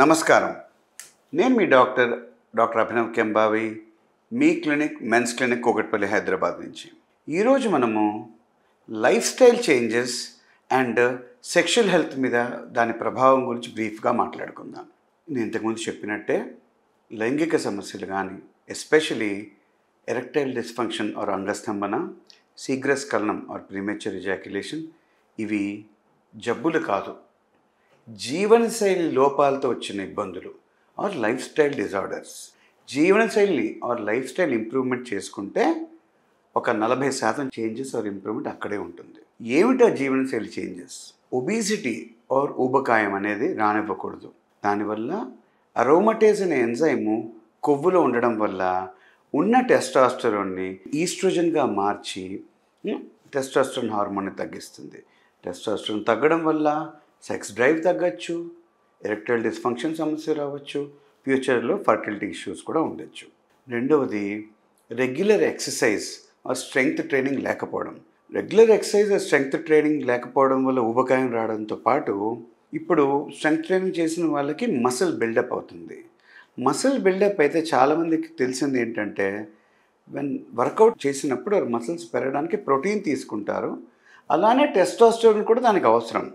నమస్కారం. నేను మీ డాక్టర్ అభినవ్ కెంబావి, మీ clinic men's clinic Kukatpally Hyderabad నుంచి. ఈరోజు మనము lifestyle changes and sexual health మీద దాని ప్రభావం గురించి బ్రీఫ్గా మాట్లాడుకుందాం. నేను ఇంతకుముందు చెప్పినట్టే లైంగిక సమస్యలు కానీ, ఎస్పెషలీ ఎరెక్టైల్ డిస్ఫంక్షన్ ఆర్ అంగస్తంభన, శీఘ్రస్ఖలనం ఆర్ ప్రీమెచ్యూర్ ఎజాక్యులేషన్, ఇవి జబ్బులు కాదు, జీవనశైలి లోపాలతో వచ్చిన ఇబ్బందులు ఆర్ లైఫ్ స్టైల్ డిజార్డర్స్. జీవనశైలి ఆర్ లైఫ్ స్టైల్ ఇంప్రూవ్మెంట్ చేసుకుంటే ఒక 40% చేంజెస్ ఆర్ ఇంప్రూవ్మెంట్ అక్కడే ఉంటుంది. ఏమిటా జీవనశైలి చేంజెస్? ఒబిసిటీ ఆర్ ఊబకాయం అనేది రానివ్వకూడదు. దానివల్ల అరోమటేజ్ అనే ఎంజైము కొవ్వులో ఉండడం వల్ల ఉన్న టెస్టాస్టెరోన్ని ఈస్ట్రోజన్గా మార్చి టెస్టాస్టెరోన్ హార్మోన్ని తగ్గిస్తుంది. టెస్టాస్టెరోన్ తగ్గడం వల్ల సెక్స్ డ్రైవ్ తగ్గచ్చు, ఎరెక్టైల్ డిస్ఫంక్షన్ సమస్య రావచ్చు, ఫ్యూచర్లో ఫర్టిలిటీ ఇష్యూస్ కూడా ఉండొచ్చు. రెండవది regular exercise or strength training లేకపోవడం. Regular exercise or strength training లేకపోవడం వల్ల ఊబకాయం రావడంతో పాటు ఇప్పుడు స్ట్రెంగ్త్ ట్రైనింగ్ చేసిన వాళ్ళకి మసిల్ బిల్డప్ అవుతుంది. మసిల్ బిల్డప్ అయితే చాలామందికి తెలిసింది ఏంటంటే, వర్కౌట్ చేసినప్పుడు మసిల్స్ పెరగడానికి ప్రోటీన్ తీసుకుంటారు. అలానే టెస్టోస్టెరోన్ కూడా దానికి అవసరం.